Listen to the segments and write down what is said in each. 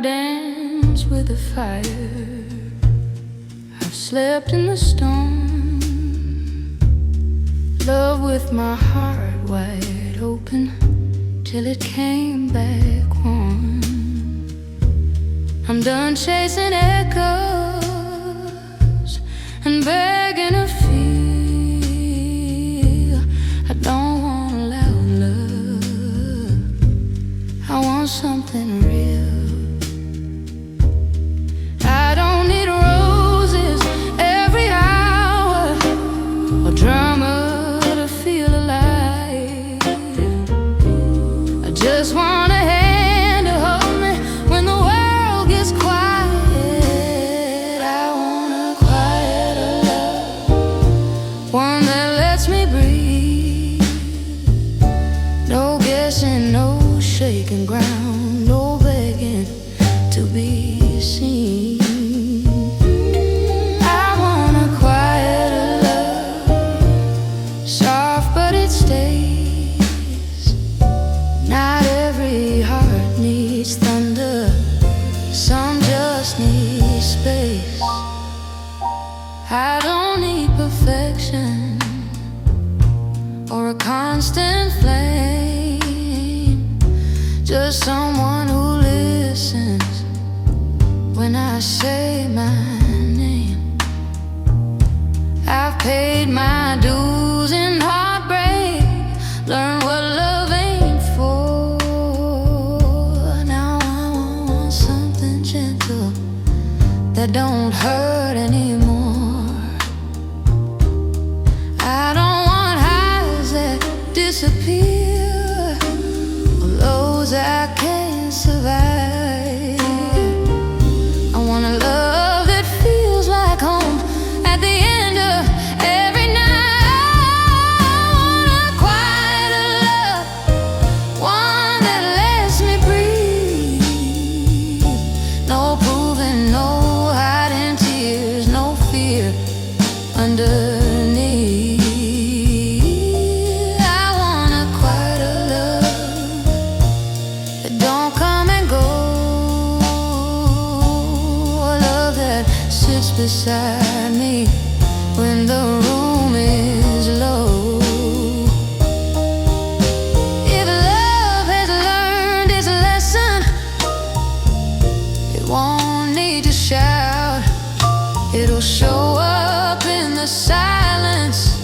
I've danced with the fire, I've slept in the storm. Love with my heart wide open till it came back warm. I'm done chasing echoes and begging to feel. I don't want loud love, I want something real. I don't need roses every hour or drama to feel alive. I just want a hand to hold me when the world gets quiet. I want a quieter love, one that lets me breathe. No guessing, no shaking ground, no begging to be seen. I want a quieter love, soft but it stays. Not every heart needs thunder, some just need space. I don't need perfection or a constant flame, just someone who listens when I say my name. I've paid my dues in heartbreak, learned what love ain't for. Now I want something gentle that don't hurt anymore. I don't want highs that disappear or lows I can't survive. I want a love that feels like home at the end of every night. I want a quieter love, one that lets me breathe. No proving, no hiding tears, no fear underneath. I want a quieter love that don't come and go, a love that sits beside me when the room is low. If love has learned its lesson, it won't need to shout. It'll show up in the silence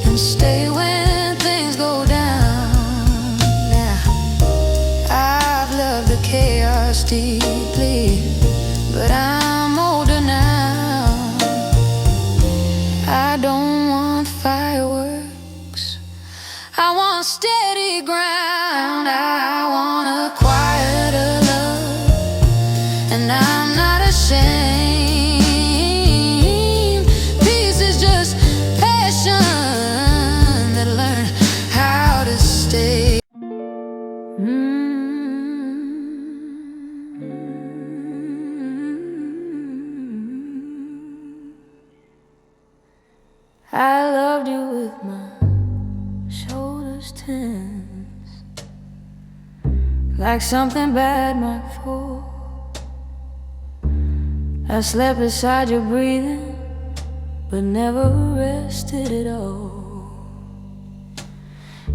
and stay when things go down. Now, I've loved the chaos deeply, but I'm older now. I don't want fireworks, I want steady ground. I want a quieter love, and I'm not ashamed. Peace is just passion that learned how to stay. I loved you with my shoulders tense, like something bad might fall. I slept beside you breathing, but never rested at all.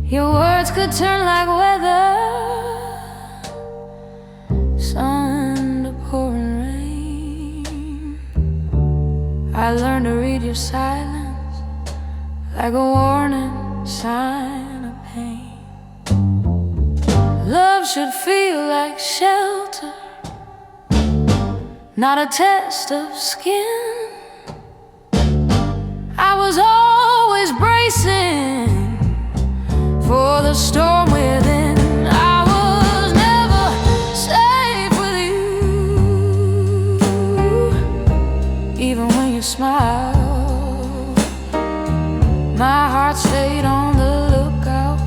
Your words could turn like weather, sun to pouring rain. I learned to read your silence like a warning sign of pain. Love should feel like shelter, not a test of skin. I was always bracing for the storm within. I was never safe with you, even when you smiled. My heart stayed on the lookout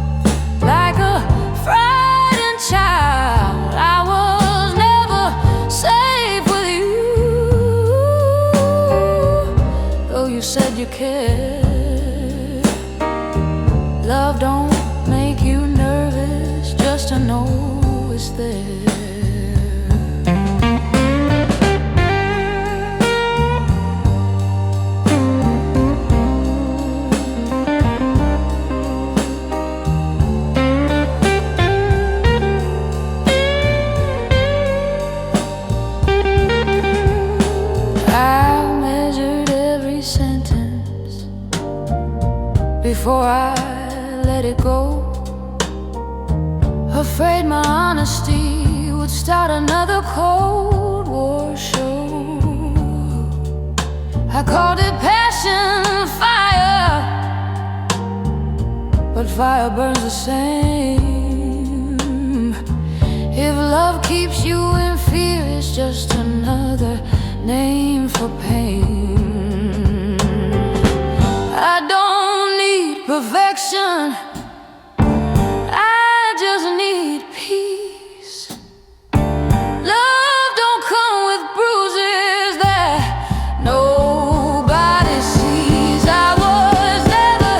like a frightened child. I was never safe with you, though you said you cared. Love don't make you nervous just to know it's there. before I let it go. Afraid my honesty would start another Cold War show. I called it passion, fire, but fire burns the same. If love keeps you in fear, it's just another name for pain. I don't need perfection, I just need peace. Love don't come with bruises that nobody sees. I was never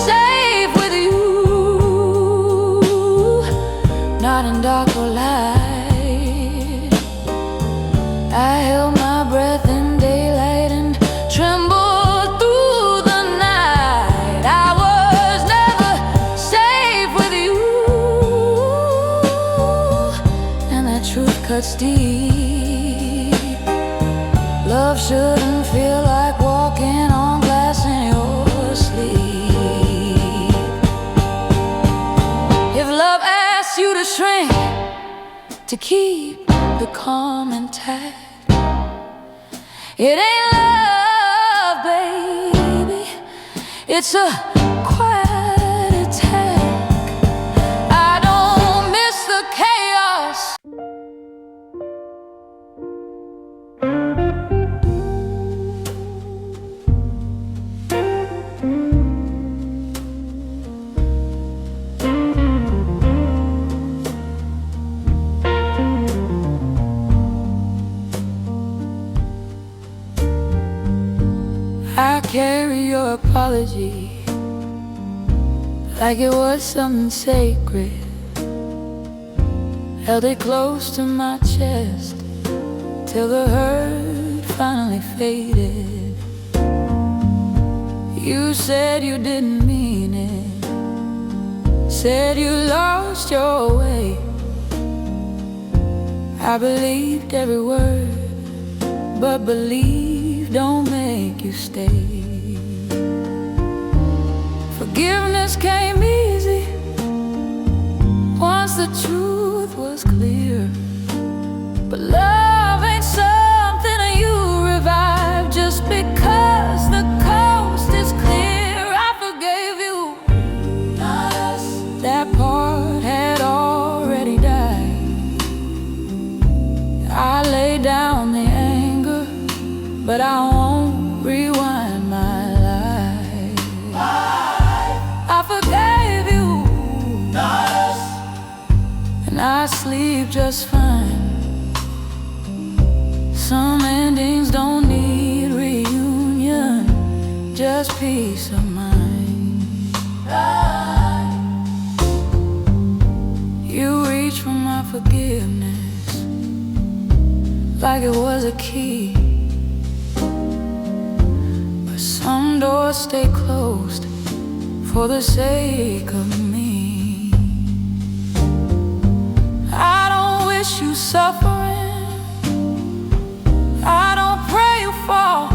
safe with you, not in dark or light. I held my breath in daylight and trembled through the night. I was never safe with you, and that truth cuts deep. Love shouldn't feel like walking on glass in your sleep. If love asks you to shrink to keep the calm intact, it ain't love, baby, it's a quiet attack. I don't miss the chaos, I carry your apology like it was something sacred. Held it close to my chest till the hurt finally faded. You said you didn't mean it, said you lost your way. I believed every word, but believe don't make you stay. Forgiveness came easy once the truth was clear, but love ain't something you revive just because the coast is clear. I forgave you, that part had already died. I lay down the anger, but I won't rewind my life. I forgave you, and I sleep just fine. Some endings don't need reunion, just peace of mind. You reach for my forgiveness like it was a key, but some doors stay closed for the sake of me. I don't wish you suffering, I don't pray you fall.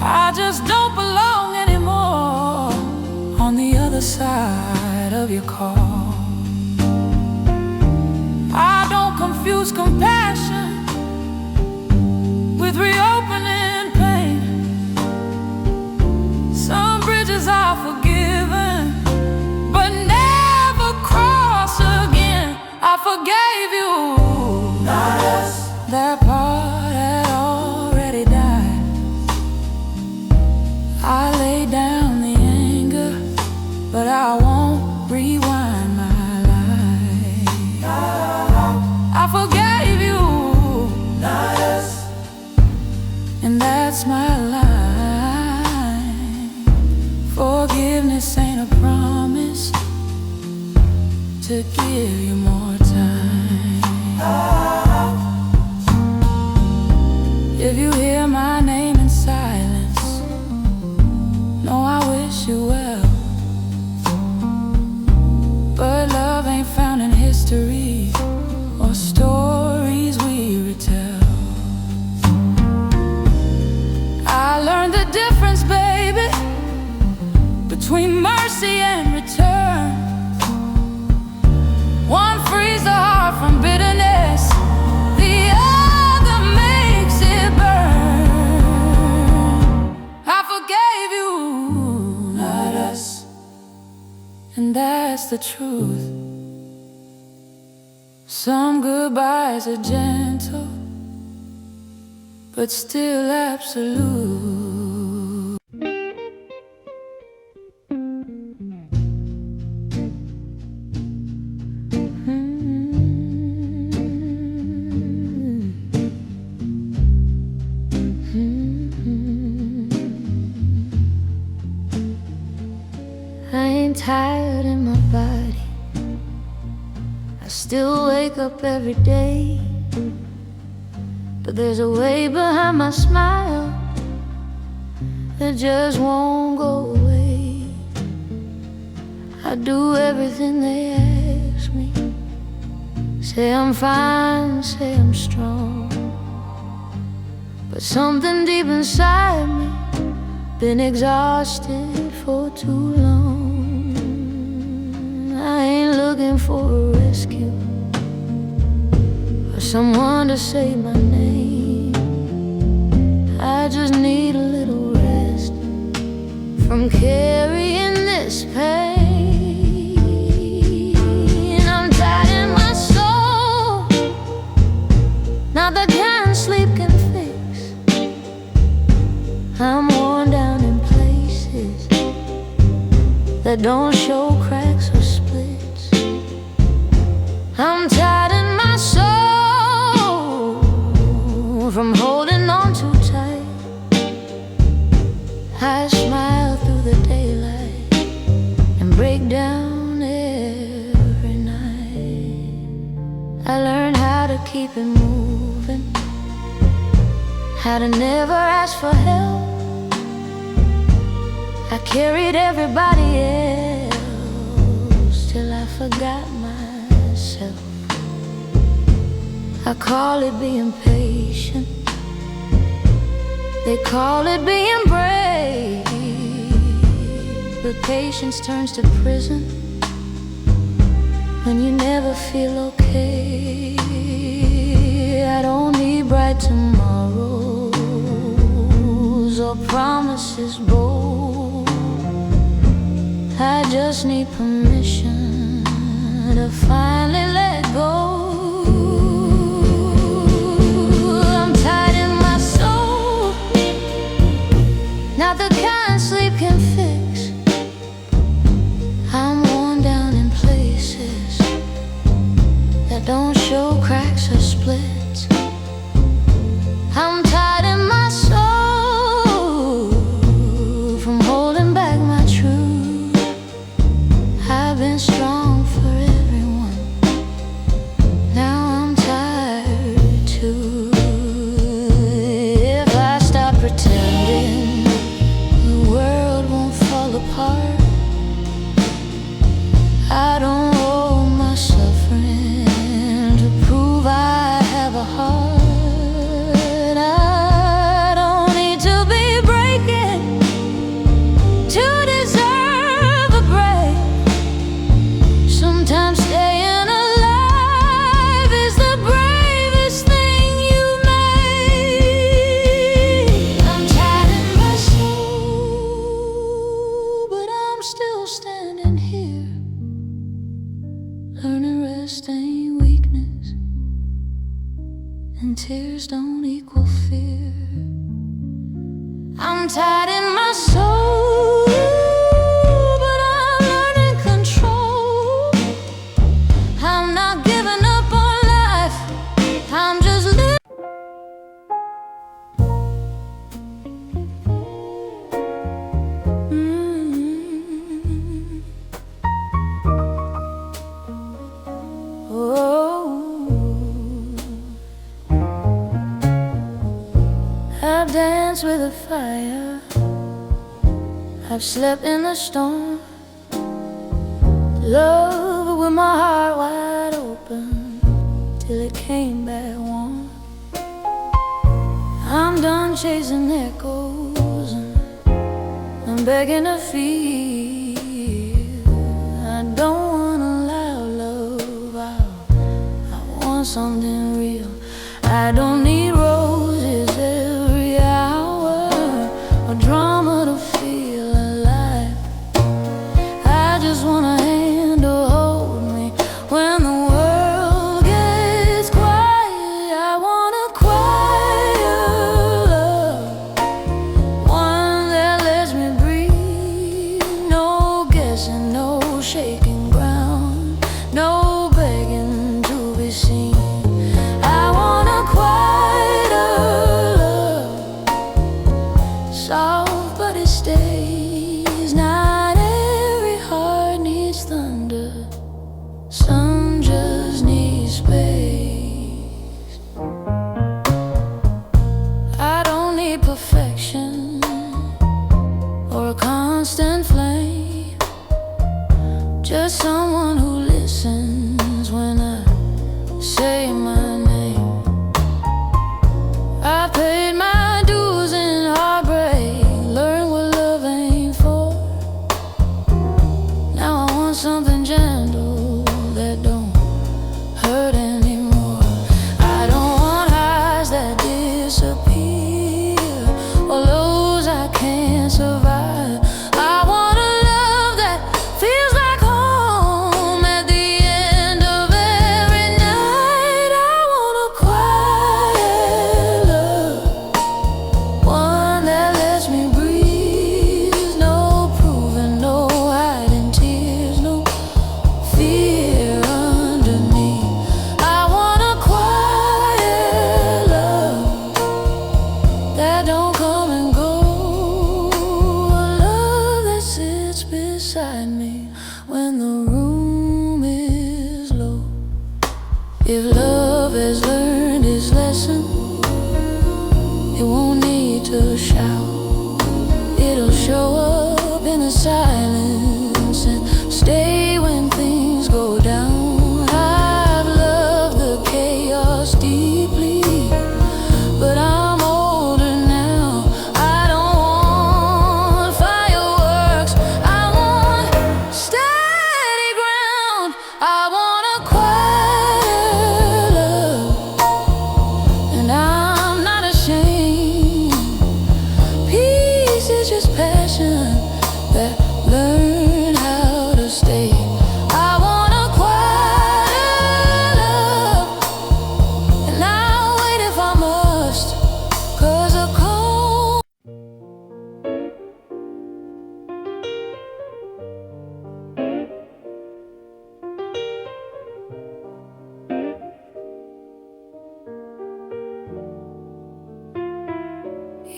I just don't belong anymore on the other side of your call. I don't confuse compassion with reopening pain. Some bridges are forgiven, but never cross again. I forgave you, that part had already died. I lay down the anger, but I won't rewind my life. I forgave you, and that's my line. Forgiveness ain't a promise to give you more time. If you hear my name in silence, know I wish you well, but love ain't found in history or stories we retell. I learned the difference, baby, the truth. Some goodbyes are gentle, but still absolute. I ain't tired in my body. I still wake up every day, but there's a way behind my smile that just won't go away. I do everything they ask me. Say I'm fine, say I'm strong, but something deep inside me been exhausted for too long. I ain't looking for a rescue or someone to say my name. I just need a little rest from carrying this pain. I'm tired in my soul, not the kind sleep can fix. I'm worn down in places that don't show cracks or splits. I'm tired in my soul from holding on too tight. I smile through the daylight and break down every night. I learned how to keep it moving, how to never ask for help. I carried everybody else till I forgot myself. I call it being patient, they call it being brave, but patience turns to prison when you never feel okay. I don't need bright tomorrows or promises bold. I just need permission to finally let go. I'm tired in my soul, not the kind sleep can fix. I'm worn down in places that don't show cracks or splits. I'm tired in my soul from holding back my truth. I've been strong for everyone, now I'm tired too. If I stop pretending, the world won't fall apart. I don't owe my suffering to prove I have a heart. I don't need to be breaking to deserve a break. Sometimes staying alive is the bravest thing you made. I'm tired in my soul, but I'm still standing here, learning rest ain't weakness, and tears don't equal fear. I'm tired in my soul, but I'm learning control. I'm not giving up on life, I'm just living. Oh, I've danced with the fire, I've slept in the storm. Love with my heart wide open till it came back warm. I'm done chasing echoes, I'm begging to feel. I don't want a loud love, I want something real. I don't need roses every hour or drama to feel alive. I just want a hand or has learned his lesson. It won't need to shout. It'll show up in the silence and stay when things go down. I've loved the chaos deeply, but I'm older now. I don't want fireworks, I want steady ground. I want a quiet love, and I'm not ashamed. Peace is just passion that learned how to stay. I want a quiet love, and I'll wait if I must, 'cause a cold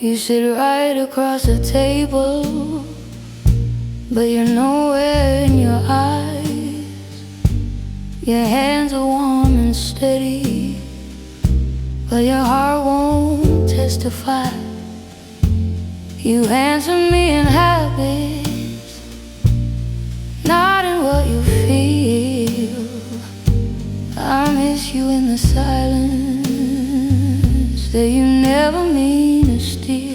You sit right across the table, but you're nowhere in your eyes. Your hands are warm and steady, but your heart won't testify. You answer me in habits, not in what you feel. I miss you in the silence that you never mean to steal.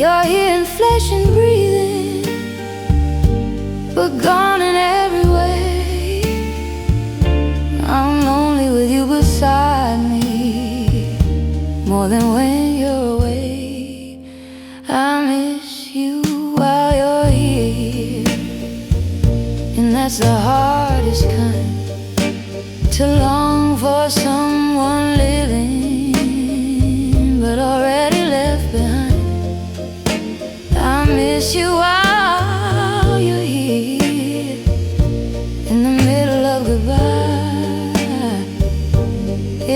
You're here in flesh and breathing, but gone in every way. I'm lonely with you beside me, more than when you're away. I miss you while you're here, and that's the hardest kind, to long for someone living but already left behind. I miss you while you're here, in the middle of goodbye.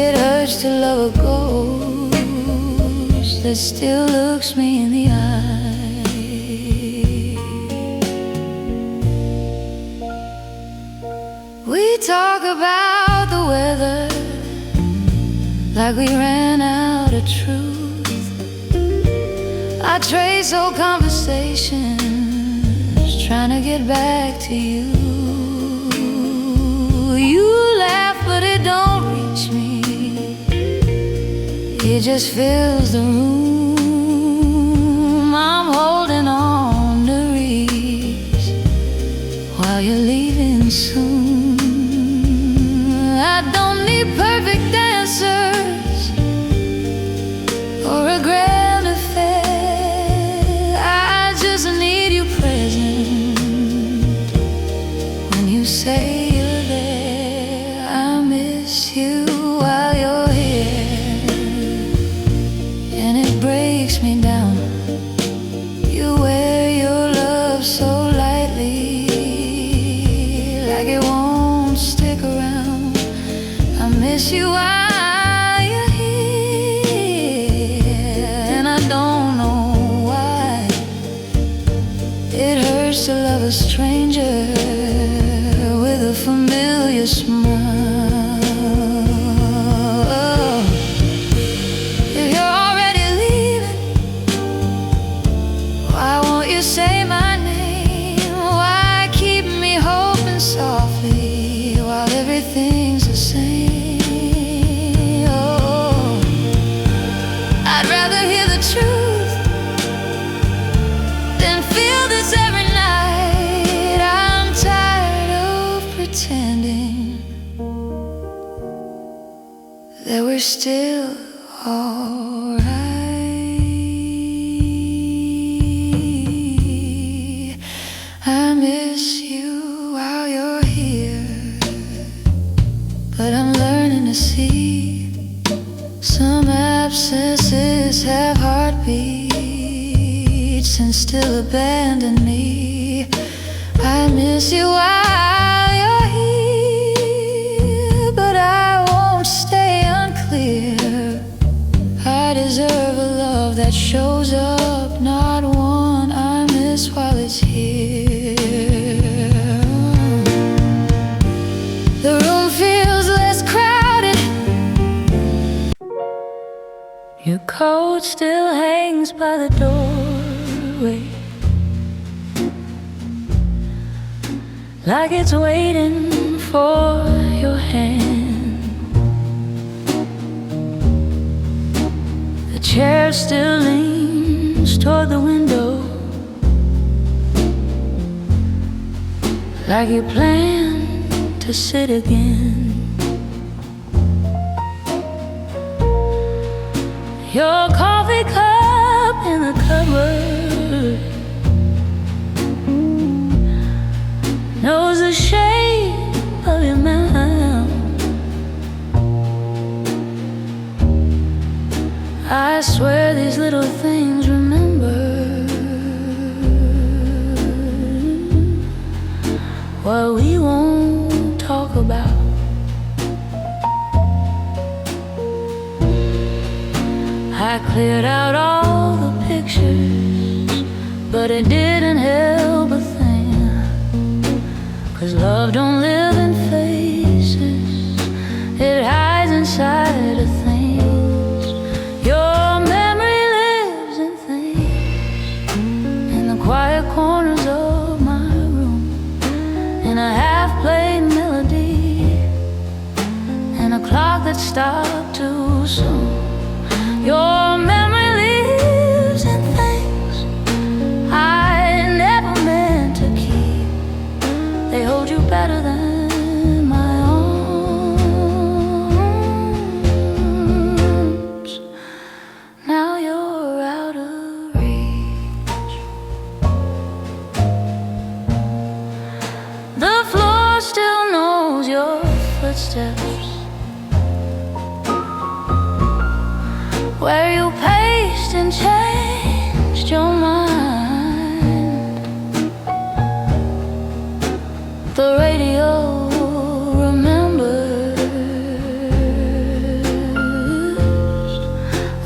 It hurts to love a ghost that still looks me in the eye. We talk about the weather like we ran out of truth. I trace old conversations, trying to get back to you. You laugh, but it don't reach me. It just fills the room. I'm holding on to reach while you're leaving soon. I don't need perfect answers or a grand affair. I just need you present when you say you're there. I miss you while you're here, and it breaks me down. You wear your love so lightly, like it won't stick around. I miss you while you're here, and I don't know why. It hurts to love a stranger with a familiar smile. If you're already leaving, why won't you say my name? Why keep me hoping softly while everything's the same? Oh, I'd rather hear the truth than feel this every night. I'm tired of pretending that we're still alright. I miss you while you're here, but I'm learning to see some absences have heartbeats and still abandon me. I miss you while you're here, but I won't stay unclear. I deserve a love that shows up, not one I miss while it's here. The room feels less crowded coat still hangs by the doorway, like it's waiting for your hand. The chair still leans toward the window, like you plan to sit again. Your coffee cup in the cupboard knows the shape of your mouth. I swear these little things remember what we won't talk about. I cleared out all the pictures, but it didn't help a thing, 'cause love don't live in faces, it hides inside of things. Your memory lives in things, in the quiet corners of my room, in a half-played melody, and a clock that stopped too soon. Your memory lives in things I never meant to keep. They hold you better than my arms. Now you're out of reach. The floor still knows your footsteps, where you paced and changed your mind. The radio remembers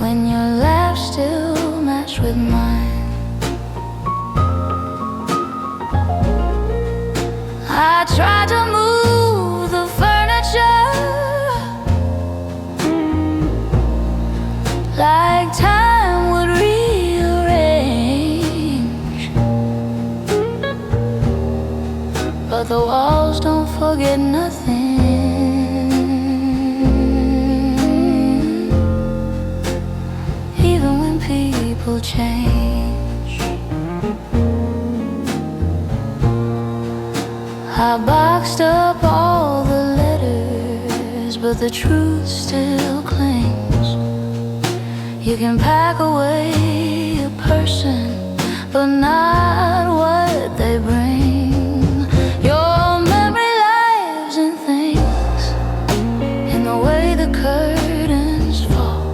when your laugh still matched with mine. I tried to move the furniture like time would rearrange, but the walls don't forget nothing, even when people change. I boxed up all the letters, but the truth still clings. You can pack away a person, but not what they bring. Your memory lives in things, in the way the curtains fall,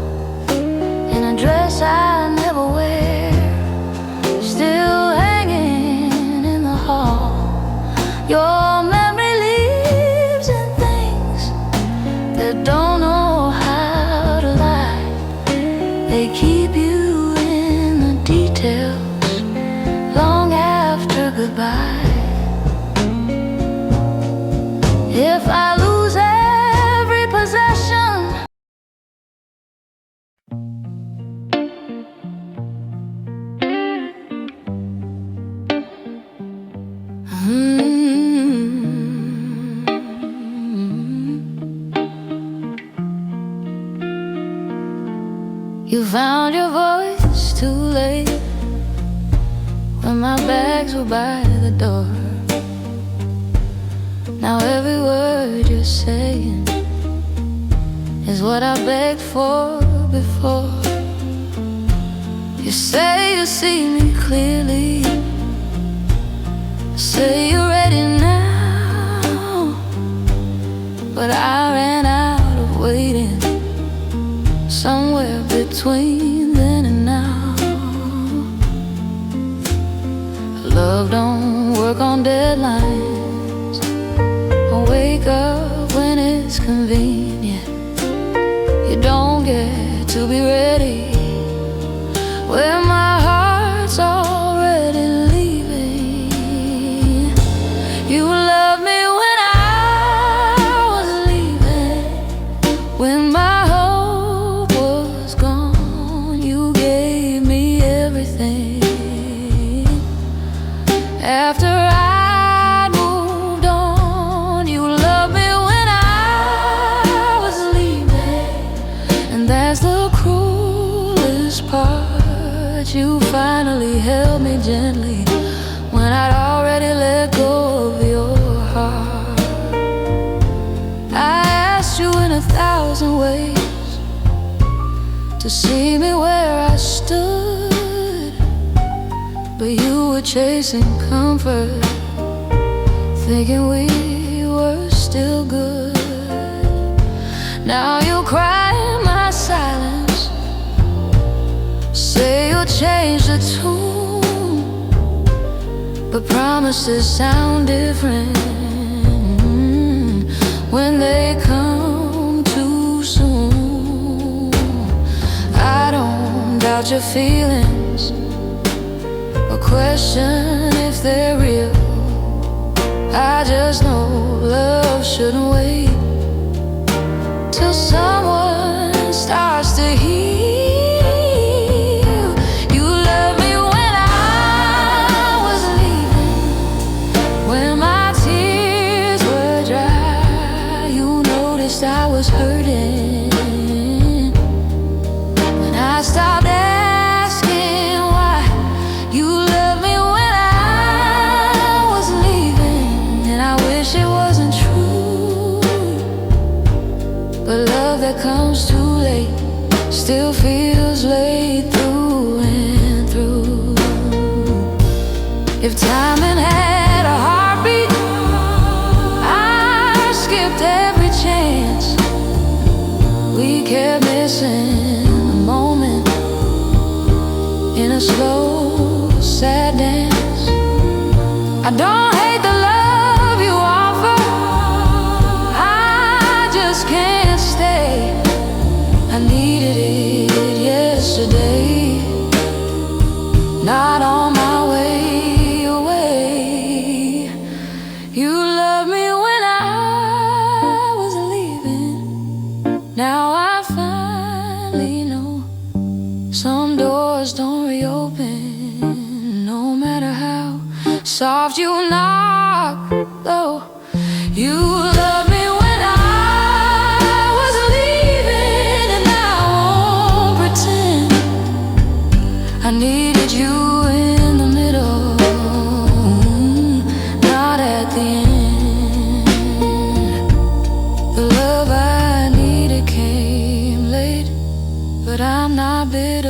in a dress I never wear, still hanging in the hall. Your memory lives in things that don't know how to lie. They keep you in the details long after goodbye. If I lose every possession, you found your voice too late, when my bags were by the door. Now every word you're saying is what I begged for before. You say you see me clearly, say you're ready now, but I ran out of waiting somewhere between then and now. Love don't work on deadlines, or wake up when it's convenient. You don't get to be ready when my heart's already leaving. You loved me when I was leaving, when my hope was gone. you finally held me gently when I'd already let go of your heart. I asked you in 1,000 ways to see me where I stood, but you were chasing comfort, thinking we were still good. Now you cry in my silence, say you'll change the tune, but promises sound different when they come too soon. I don't doubt your feelings or question if they're real. I just know love shouldn't wait till someone starts to heal. You loved me when I was leaving, when my tears were dry. You noticed I was hurting, and I stopped asking why. You loved me when I was leaving, and I wish it wasn't true, but love that comes too late still feels late through and through. If timing had a heartbeat, I skipped every chance. We kept missing the moment in a slow, sad dance. I don't hate the love you offer, I just can't stay. I needed it yesterday, not on my way away. You loved me when I was leaving. Now I finally know some doors don't reopen, no matter how soft you knock, though. You loved me when I was leaving, and I won't pretend. I needed you in the middle, not at the end. The love I needed came late, but I'm not bitter.